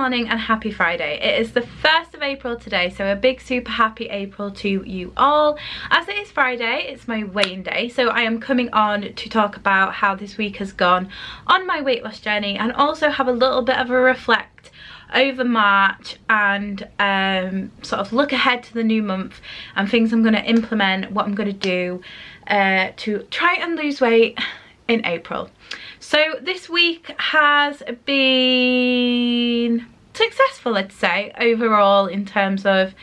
morning and happy Friday. It is the 1st of April today, so a big super happy April to you all. As it is Friday, it's my weighing day, so I am coming on to talk about how this week has gone on my weight loss journey and also have a little bit of a reflect over March and sort of look ahead to the new month and things I'm going to implement, what I'm going to do to try and lose weight in April. So this week has been successful, I'd say, overall in terms of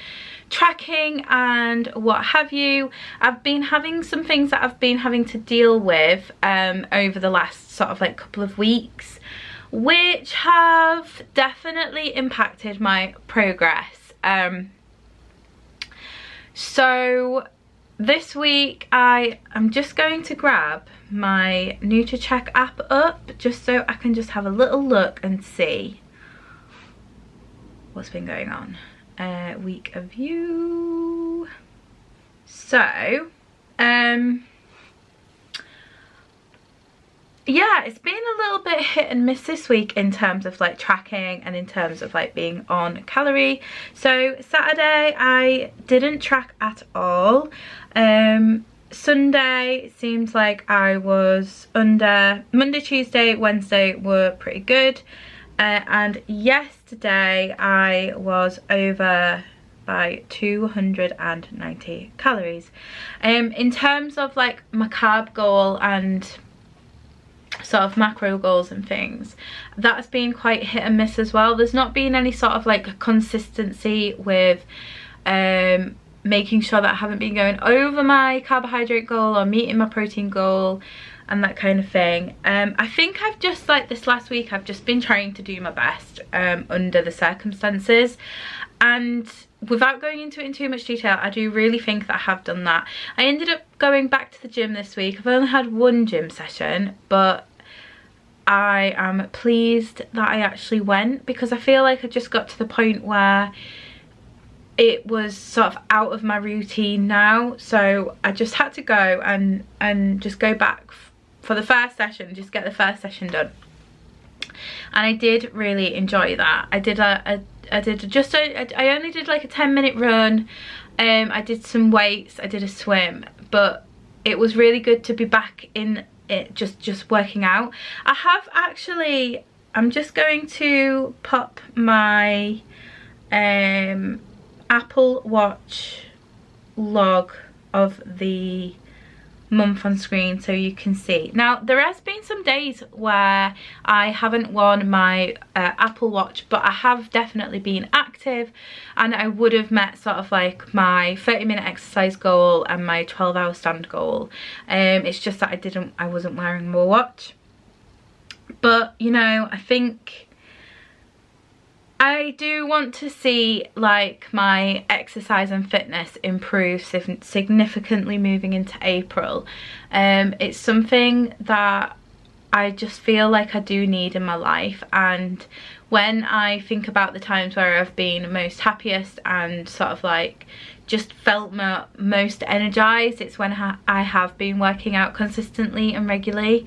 tracking and what have you. I've been having some things that I've been having to deal with over the last sort of like couple of weeks, which have definitely impacted my progress. So this week I am just going to grab my NutriCheck app up just so I can just have a little look and see what's been going on. Week of view. So yeah, it's been a little bit hit and miss this week in terms of like tracking and in terms of like being on calorie. So Saturday I didn't track at all. Sunday seems like I was under. Monday, Tuesday, Wednesday were pretty good, and yesterday I was over by 290 calories. In terms of like my carb goal and sort of macro goals and things, that's been quite hit and miss as well. There's not been any sort of like consistency with making sure that I haven't been going over my carbohydrate goal or meeting my protein goal and that kind of thing. I think I've just like this last week I've just been trying to do my best under the circumstances, and without going into it in too much detail, I do really think that I have done that. I ended up going back to the gym this week. I've only had one gym session, but I am pleased that I actually went because I feel like I just got to the point where it was sort of out of my routine now, so I just had to go and just go back for the first session, just get the first session done, and I did really enjoy that. I only did like a 10-minute run. I did some weights, I did a swim, but it was really good to be back in it, just working out. I have actually, I'm just going to pop my Apple Watch log of the month on screen so you can see. Now there has been some days where I haven't worn my Apple Watch, but I have definitely been active and I would have met sort of like my 30-minute exercise goal and my 12-hour stand goal. It's just that I wasn't wearing my watch. But you know, I think I do want to see like my exercise and fitness improve significantly moving into April. It's something that I just feel like I do need in my life, and when I think about the times where I've been most happiest and sort of like just felt most energized, it's when I have been working out consistently and regularly.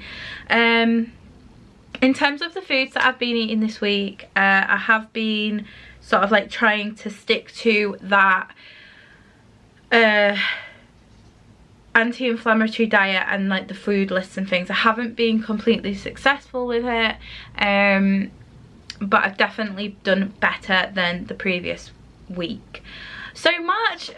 In terms of the foods that I've been eating this week, I have been sort of like trying to stick to that anti-inflammatory diet and like the food lists and things. I haven't been completely successful with it, but I've definitely done better than the previous week. So March,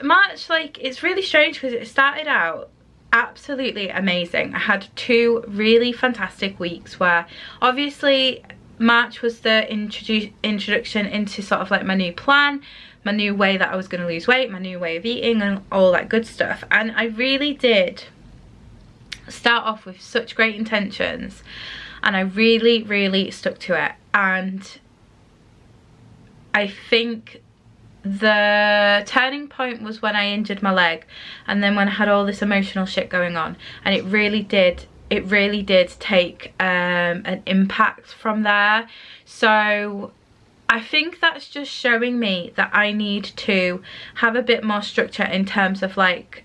like, it's really strange because it started out absolutely amazing. I had 2 really fantastic weeks where obviously March was the introduction into sort of like my new plan, my new way that I was going to lose weight, my new way of eating and all that good stuff, and I really did start off with such great intentions and I really stuck to it. And I think the turning point was when I injured my leg, and then when I had all this emotional shit going on, and it really did take an impact from there. So I think that's just showing me that I need to have a bit more structure in terms of like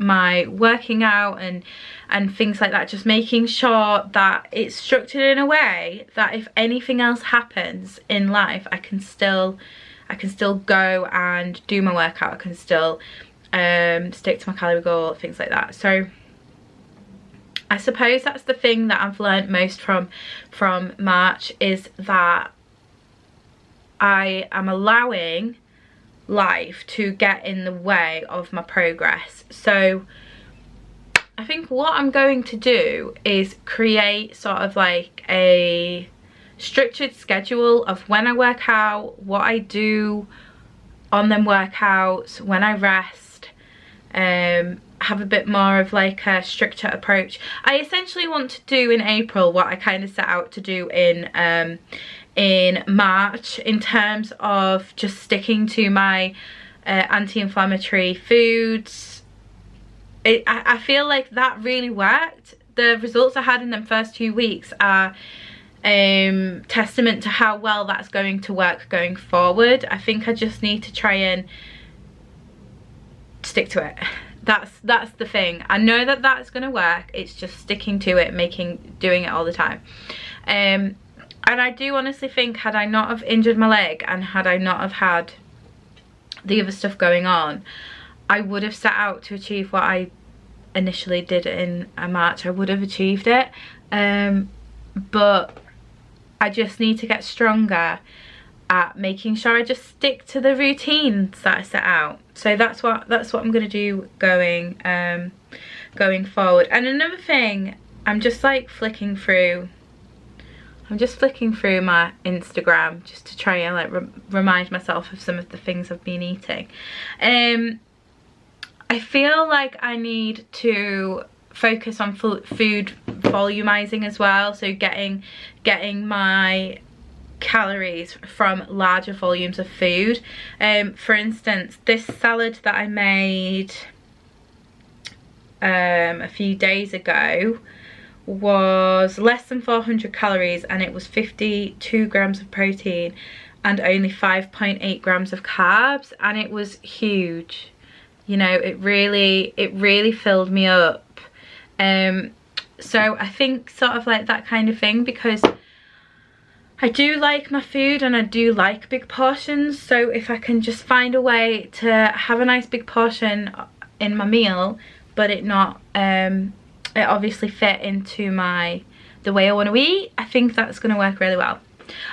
my working out and things like that, just making sure that it's structured in a way that if anything else happens in life, I can still go and do my workout. I can still stick to my calorie goal, things like that. So I suppose that's the thing that I've learned most from March, is that I am allowing life to get in the way of my progress. So I think what I'm going to do is create sort of like a structured schedule of when I work out, what I do on them workouts, when I rest, have a bit more of like a structured approach. I essentially want to do in April what I kind of set out to do in March, in terms of just sticking to my anti-inflammatory foods. I feel like that really worked. The results I had in them first 2 weeks are testament to how well that's going to work going forward. I think I just need to try and stick to it. That's the thing. I know that that's going to work. It's just sticking to it, doing it all the time. And I do honestly think, had I not have injured my leg and had I not have had the other stuff going on, I would have set out to achieve what I initially did in March. I would have achieved it, but I just need to get stronger at making sure I just stick to the routines that I set out. So that's what I'm gonna do going forward. And another thing, I'm just like flicking through my Instagram just to try and like remind myself of some of the things I've been eating. I feel like I need to focus on food volumizing as well, so getting my calories from larger volumes of food. For instance, this salad that I made a few days ago was less than 400 calories, and it was 52 grams of protein and only 5.8 grams of carbs, and it was huge. You know, it really filled me up. So I think sort of like that kind of thing, because I do like my food and I do like big portions. So if I can just find a way to have a nice big portion in my meal, but it not it obviously fit into the way I want to eat, I think that's going to work really well.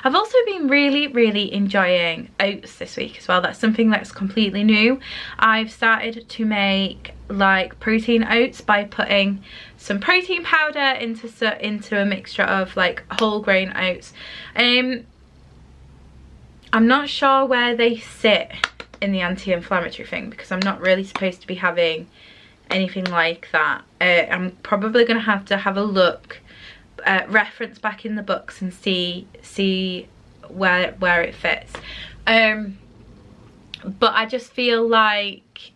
I've also been really enjoying oats this week as well. That's something that's completely new. I've started to make like protein oats by putting some protein powder into a mixture of like whole grain oats. I'm not sure where they sit in the anti-inflammatory thing, because I'm not really supposed to be having anything like that. I'm probably going to have a look, reference back in the books and see where it fits. But I just feel like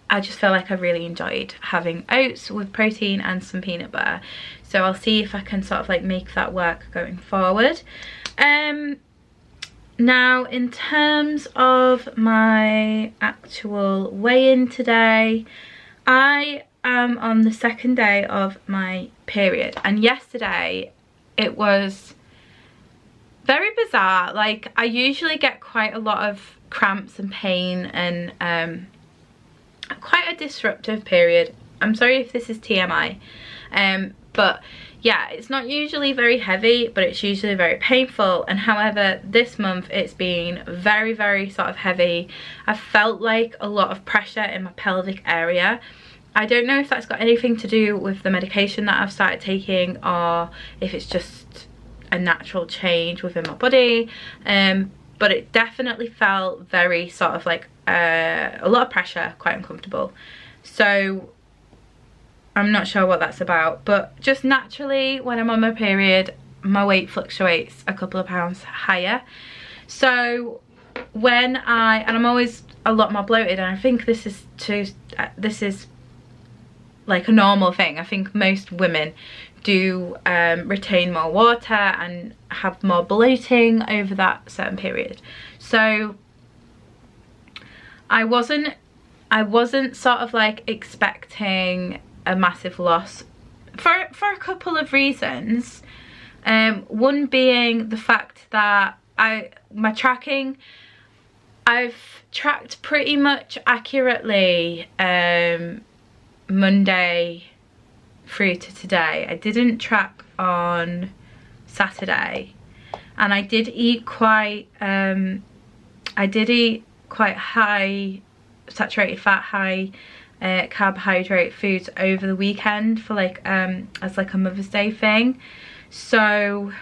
I really enjoyed having oats with protein and some peanut butter. So I'll see if I can sort of like make that work going forward. Now, in terms of my actual weigh-in today, I am on the second day of my period, and yesterday it was very bizarre. Like, I usually get quite a lot of cramps and pain and quite a disruptive period. I'm sorry if this is TMI, but yeah, it's not usually very heavy, but it's usually very painful. And however, this month it's been very sort of heavy. I felt like a lot of pressure in my pelvic area. I don't know if that's got anything to do with the medication that I've started taking, or if it's just a natural change within my body, but it definitely felt very sort of like a lot of pressure, quite uncomfortable. So I'm not sure what that's about, but just naturally when I'm on my period, my weight fluctuates a couple of pounds higher. So when I'm always a lot more bloated, and I think this is like a normal thing. I think most women do retain more water and have more bloating over that certain period. So I wasn't I wasn't sort of like expecting a massive loss for a couple of reasons. One being the fact that my tracking, I've tracked pretty much accurately Monday through to today. I didn't track on Saturday, and I did eat quite high saturated fat, high carbohydrate foods over the weekend for like as like a Mother's Day thing. So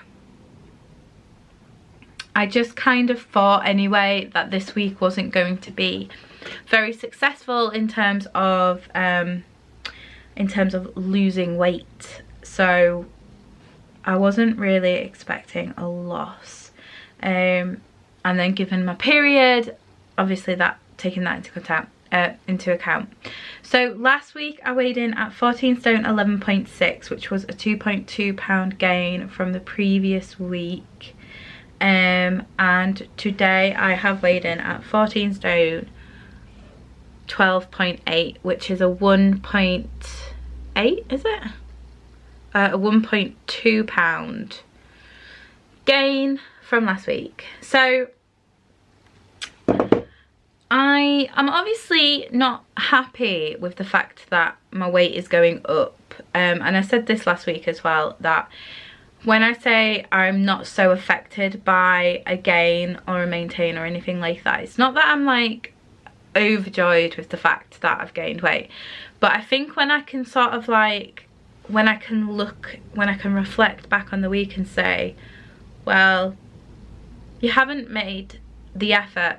I just kind of thought anyway that this week wasn't going to be very successful in terms of losing weight. So I wasn't really expecting a loss. And then given my period, obviously that taking that into account. So last week I weighed in at 14 stone 11.6, which was a 2.2 pound gain from the previous week. And today I have weighed in at 14 stone 12.8, which is a 1.8, is it? A 1.2 pound gain from last week. So I'm obviously not happy with the fact that my weight is going up. And I said this last week as well, that when I say I'm not so affected by a gain or a maintain or anything like that, it's not that I'm like overjoyed with the fact that I've gained weight. But I think when I can sort of like, when I can reflect back on the week and say, well, you haven't made the effort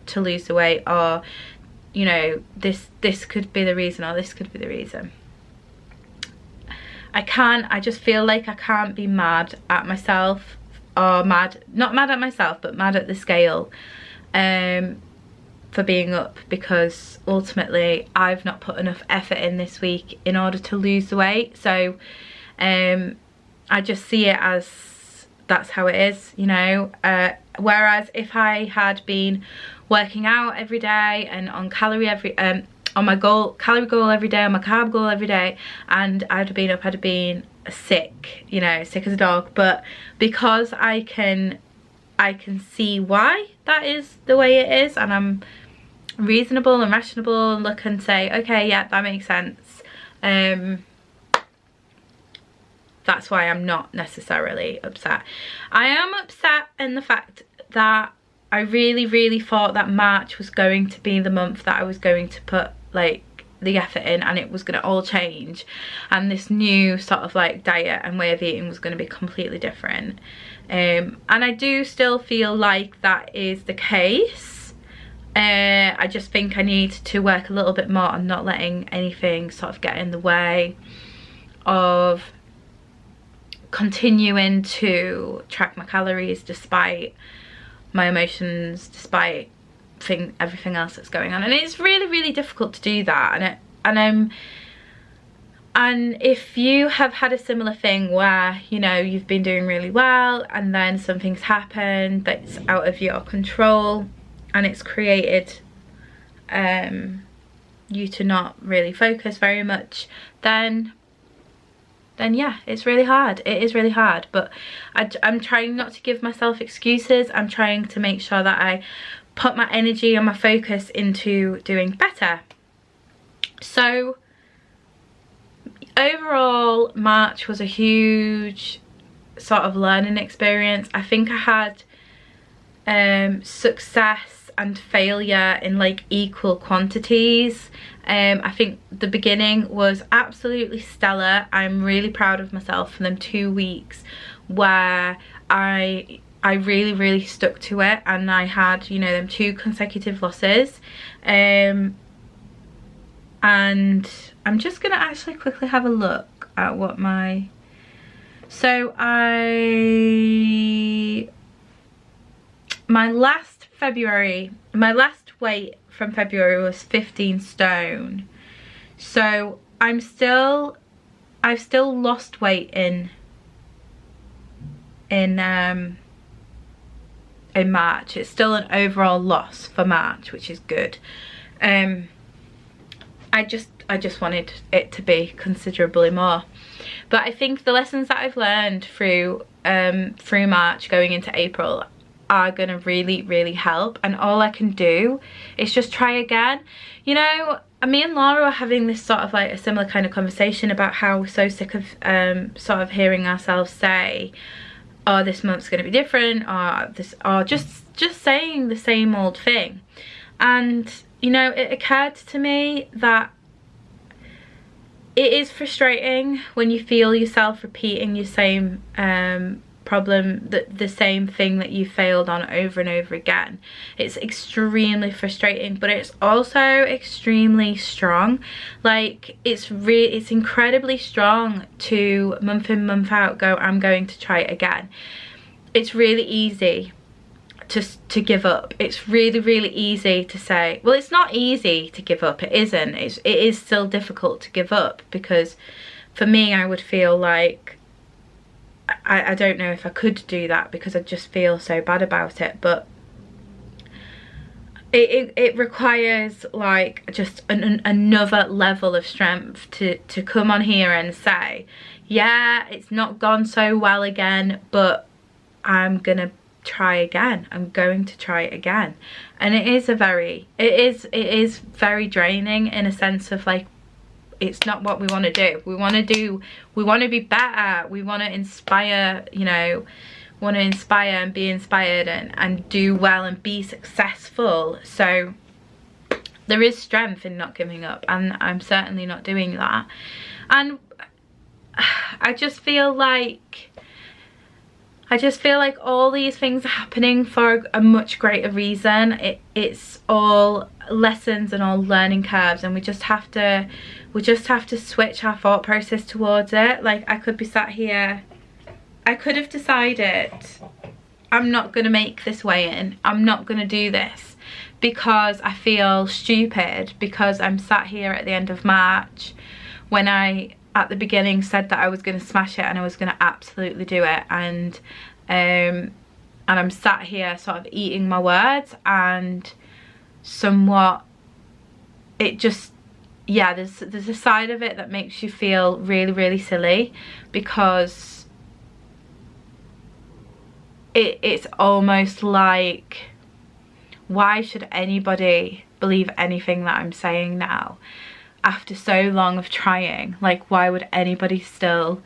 to lose the weight, or you know, this could be the reason, or this could be the reason. I just feel like I can't be mad at myself, or not mad at myself, but mad at the scale for being up, because ultimately I've not put enough effort in this week in order to lose the weight. So I just see it as that's how it is, you know. Whereas if I had been working out every day and on calorie on my calorie goal every day, on my carb goal every day, and I'd have been sick, you know, sick as a dog. But because I can see why that is the way it is, and I'm reasonable and rational and look and say, okay, yeah, that makes sense. That's why I'm not necessarily upset. I am upset in the fact that I really thought that March was going to be the month that I was going to put like the effort in, and it was going to all change, and this new sort of like diet and way of eating was going to be completely different. And I do still feel like that is the case. I just think I need to work a little bit more on not letting anything sort of get in the way of continuing to track my calories despite my emotions, despite everything else that's going on. And it's really difficult to do that. And if you have had a similar thing where, you know, you've been doing really well and then something's happened that's out of your control and it's created you to not really focus very much, then yeah, it's really hard. It is really hard. But I'm trying not to give myself excuses. I'm trying to make sure that I put my energy and my focus into doing better. So overall, March was a huge sort of learning experience. I think I had success and failure in like equal quantities. I think the beginning was absolutely stellar. I'm really proud of myself for them 2 weeks where I really stuck to it, and I had, you know, them 2 consecutive losses. And I'm just gonna actually quickly have a look at what my, so my last weight from February was 15 stone. So I've still lost weight in March. It's still an overall loss for March, which is good. I just wanted it to be considerably more. But I think the lessons that I've learned through March going into April are gonna really help, and all I can do is just try again. You know, me and Laura were having this sort of like a similar kind of conversation about how we're so sick of sort of hearing ourselves say, oh, this month's gonna be different, or just saying the same old thing. And you know, it occurred to me that it is frustrating when you feel yourself repeating your same problem, the same thing that you failed on over and over again. It's extremely frustrating, but it's also extremely strong. Like, it's incredibly strong to month in, month out go, I'm going to try it again. It's really easy to give up. It's really easy to say, well, it's not easy to give up. It isn't. It is still difficult to give up, because for me, I would feel like I don't know if I could do that, because I just feel so bad about it. But it requires like just another level of strength to come on here and say, yeah, it's not gone so well again, but I'm gonna try again. I'm going to try it again. And it is very draining, in a sense of like, it's not what we want to do. We want to be better. We want to inspire, you know, want to inspire and be inspired and do well and be successful. So there is strength in not giving up, and I'm certainly not doing that. And I just feel like all these things are happening for a much greater reason. It's all lessons and all learning curves, and we just have to switch our thought process towards it. Like, I could be sat here, I could have decided, I'm not gonna make this weigh-in, I'm not gonna do this because I feel stupid, because I'm sat here at the end of March when I at the beginning said that I was going to smash it and I was going to absolutely do it, and I'm sat here sort of eating my words, and somewhat it just, yeah, there's a side of it that makes you feel really silly, because it's almost like, why should anybody believe anything that I'm saying now after so long of trying? Like, why would anybody still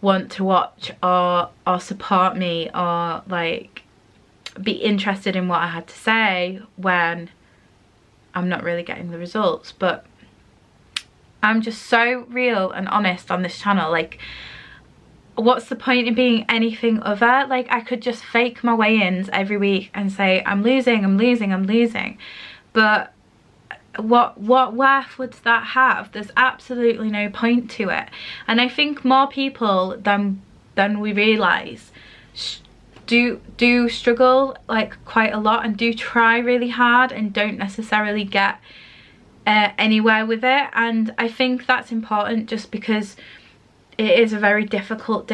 want to watch or support me, or like be interested in what I had to say when I'm not really getting the results? But I'm just so real and honest on this channel. Like, what's the point in being anything other? Like, I could just fake my weigh-ins every week and say I'm losing, but what worth would that have? There's absolutely no point to it. And I think more people than we realise do struggle like quite a lot, and do try really hard and don't necessarily get anywhere with it. And I think that's important, just because it is a very difficult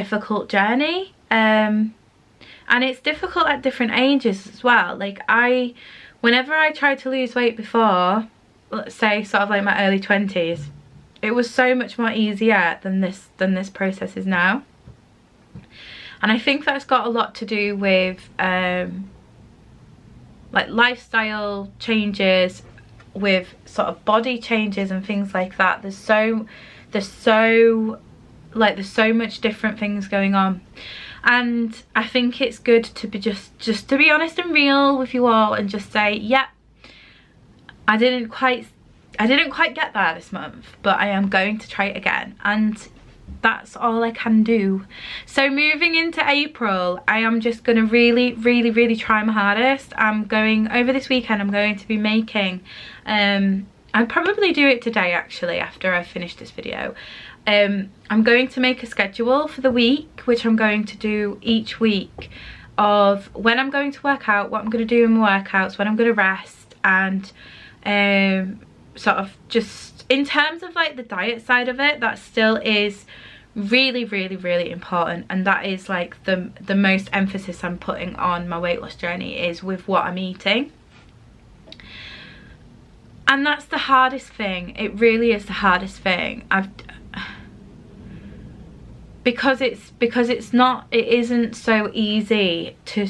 journey, and it's difficult at different ages as well. Like, whenever I tried to lose weight before, let's say sort of like my early 20s, it was so much more easier than this process is now. And I think that's got a lot to do with like lifestyle changes, with sort of body changes and things like that. There's so much different things going on, and I think it's good to be just to be honest and real with you all, and just say, yeah, I didn't quite get there this month, but I am going to try it again, and that's all I can do. So moving into April, I am just going to really try my hardest. Over this weekend, I'm going to be making, I'll probably do it today actually after I finish this video. I'm going to make a schedule for the week, which I'm going to do each week, of when I'm going to work out, what I'm going to do in my workouts, when I'm going to rest, and sort of just in terms of like the diet side of it, that still is really important, and that is like the most emphasis I'm putting on my weight loss journey, is with what I'm eating. And that's the hardest thing. It really is the hardest thing. Because it isn't so easy to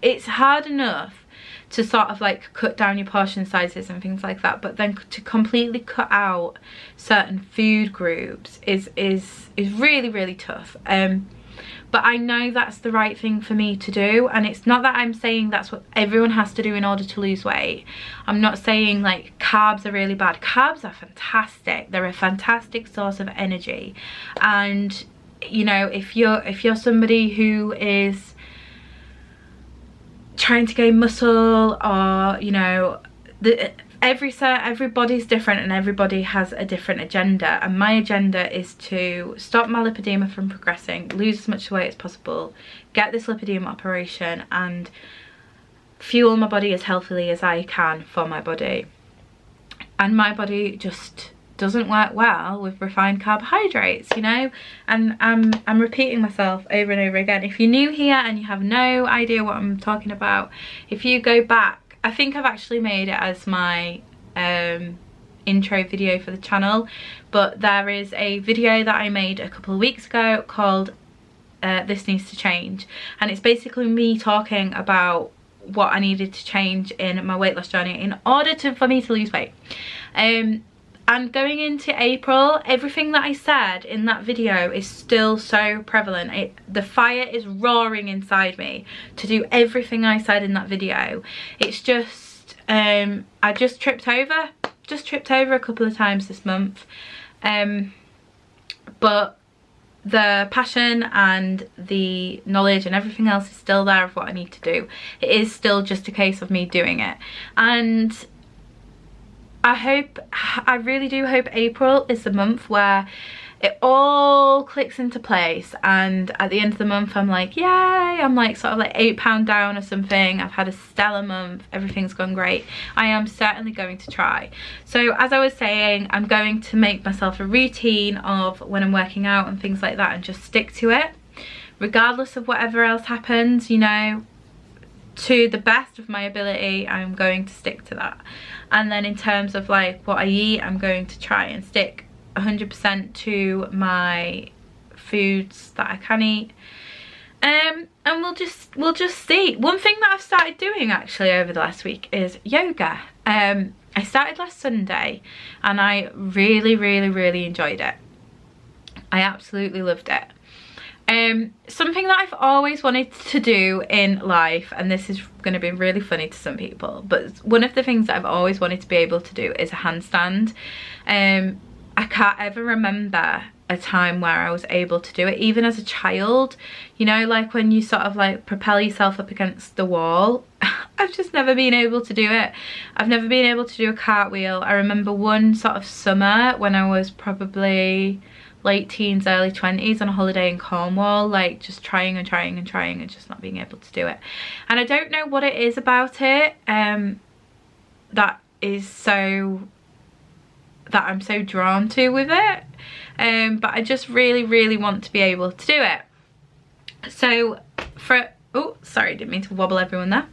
it's hard enough to sort of like cut down your portion sizes and things like that, but then to completely cut out certain food groups is really, really tough. But I know that's the right thing for me to do, and it's not that I'm saying that's what everyone has to do in order to lose weight. I'm not saying like carbs are really bad. Carbs are fantastic. They're a fantastic source of energy. And you know, if you're somebody who is trying to gain muscle, or you know, everybody's different and everybody has a different agenda, and my agenda is to stop my lipedema from progressing, lose as much weight as possible, get this lipedema operation and fuel my body as healthily as I can for my body. And my body just doesn't work well with refined carbohydrates, you know, and I'm repeating myself over and over again. If you're new here and you have no idea what I'm talking about, if you go back, I think I've actually made it as my intro video for the channel, but there is a video that I made a couple of weeks ago called This Needs to Change, and it's basically me talking about what I needed to change in my weight loss journey in order for me to lose weight. And going into April, everything that I said in that video is still so prevalent. The fire is roaring inside me to do everything I said in that video. It's just, I just tripped over a couple of times this month. But the passion and the knowledge and everything else is still there of what I need to do. It is still just a case of me doing it. And I really do hope April is the month where it all clicks into place, and at the end of the month I'm like, yay, I'm like sort of like 8 pounds down or something. I've had a stellar month, everything's gone great. I am certainly going to try. So as I was saying, I'm going to make myself a routine of when I'm working out and things like that, and just stick to it regardless of whatever else happens, you know. To the best of my ability, I'm going to stick to that. And then in terms of like what I eat, I'm going to try and stick 100% to my foods that I can eat. And we'll just see. One thing that I've started doing actually over the last week is yoga. I started last Sunday and I really, really, really enjoyed it. I absolutely loved it. Something that I've always wanted to do in life, and this is going to be really funny to some people, but one of the things that I've always wanted to be able to do is a handstand. I can't ever remember a time where I was able to do it, even as a child, you know, like when you sort of like propel yourself up against the wall. I've just never been able to do it. I've never been able to do a cartwheel. I remember one sort of summer when I was probably late teens, early 20s on a holiday in Cornwall, like just trying and just not being able to do it. And I don't know what it is about it that I'm so drawn to with it, but I just really, really want to be able to do it. So oh sorry, didn't mean to wobble everyone there.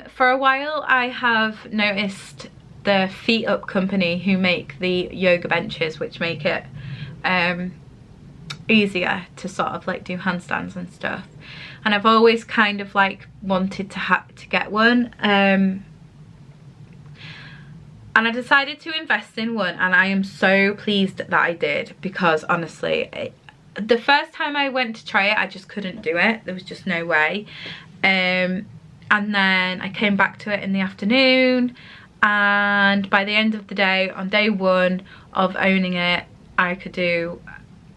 For a while I have noticed the Feet Up company who make the yoga benches, which make it easier to sort of like do handstands and stuff, and I've always kind of like wanted to get one, and I decided to invest in one, and I am so pleased that I did, because honestly the first time I went to try it I just couldn't do it. There was just no way. And then I came back to it in the afternoon, and by the end of the day, on day one of owning it, I could do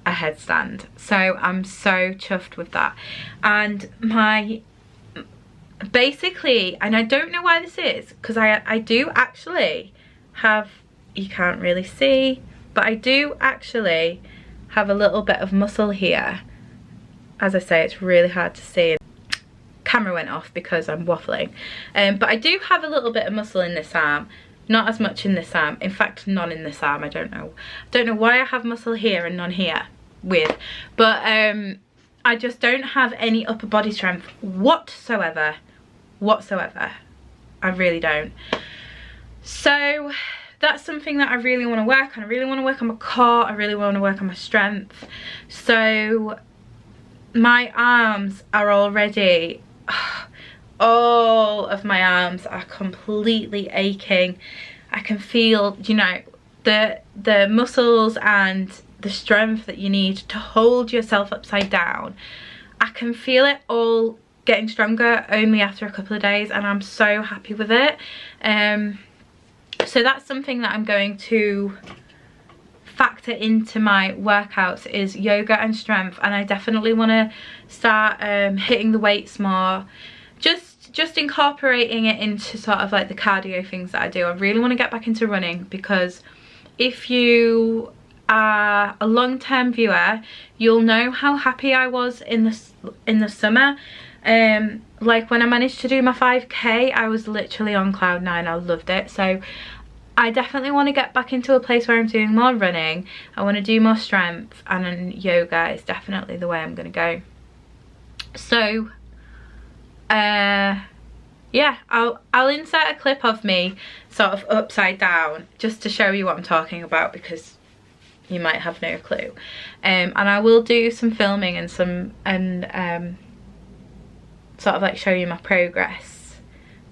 a headstand. So I'm so chuffed with that. And basically, and I don't know why this is, because I do actually have, you can't really see, but I do actually have a little bit of muscle here. As I say, it's really hard to see. Camera went off because I'm waffling. But I do have a little bit of muscle in this arm. Not as much in this arm, in fact none in this arm. I don't know why I have muscle here and none here. Weird. But I just don't have any upper body strength whatsoever. I really don't. So that's something that I really want to work on. I really want to work on my core. I really want to work on my strength. So my arms are already, all of my arms are completely aching. I can feel, you know, the muscles and the strength that you need to hold yourself upside down. I can feel it all getting stronger only after a couple of days, and I'm so happy with it. So that's something that I'm going to factor into my workouts, is yoga and strength. And I definitely want to start hitting the weights more, just incorporating it into sort of like the cardio things that I do. I really want to get back into running, because if you are a long-term viewer, you'll know how happy I was in the summer. Like when I managed to do my 5k, I was literally on cloud 9. I loved it. So I definitely want to get back into a place where I'm doing more running. I want to do more strength, and then yoga is definitely the way I'm going to go. So yeah, I'll insert a clip of me sort of upside down just to show you what I'm talking about, because you might have no clue. And I will do some filming and sort of like show you my progress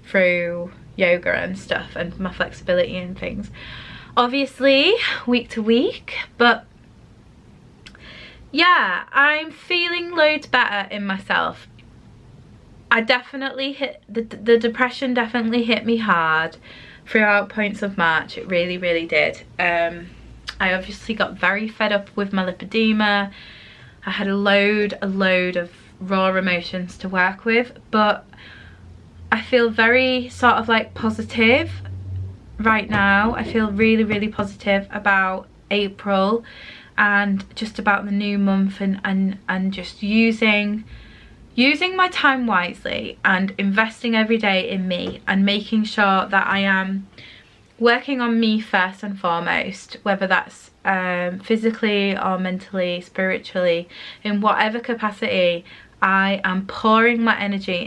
through yoga and stuff, and my flexibility and things, obviously week to week. But yeah, I'm feeling loads better in myself. I definitely hit the depression definitely hit me hard throughout points of March. It really, really did. I obviously got very fed up with my lipedema. I had a load of raw emotions to work with, but I feel very sort of like positive right now. I feel really, really positive about April and just about the new month, and just using my time wisely and investing every day in me, and making sure that I am working on me first and foremost, whether that's physically or mentally, spiritually, in whatever capacity. I am pouring my energy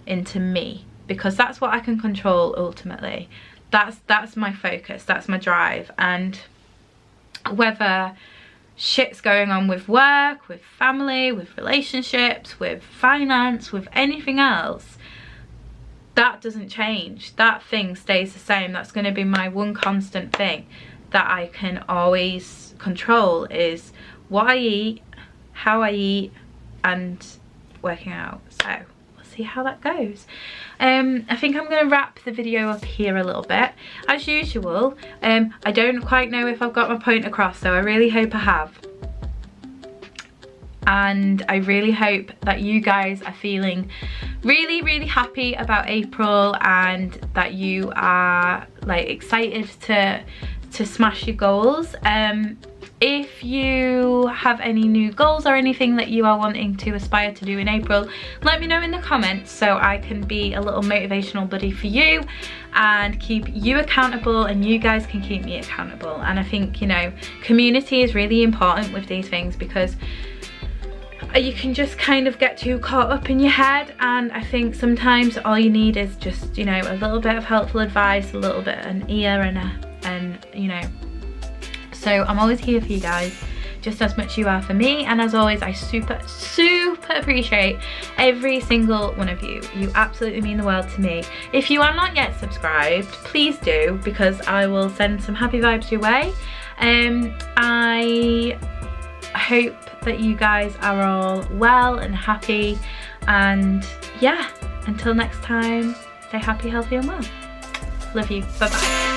into me, because that's what I can control ultimately. That's my focus, that's my drive. And whether shit's going on with work, with family, with relationships, with finance, with anything else, that doesn't change. That thing stays the same. That's going to be my one constant thing that I can always control, is what I eat, how I eat, and working out. So we'll see how that goes. I think I'm going to wrap the video up here a little bit. As usual, I don't quite know if I've got my point across, so I really hope I have. And I really hope that you guys are feeling really, really happy about April, and that you are like excited to smash your goals. If you have any new goals or anything that you are wanting to aspire to do in April, let me know in the comments, so I can be a little motivational buddy for you and keep you accountable, and you guys can keep me accountable. And I think, you know, community is really important with these things, because you can just kind of get too caught up in your head, and I think sometimes all you need is just, you know, a little bit of helpful advice, a little bit of an ear, and you know. So I'm always here for you guys, just as much you are for me. And as always, I super appreciate every single one of you. You absolutely mean the world to me. If you are not yet subscribed, please do, because I will send some happy vibes your way. I hope that you guys are all well and happy, and yeah, until next time, stay happy, healthy and well. Love you. Bye bye.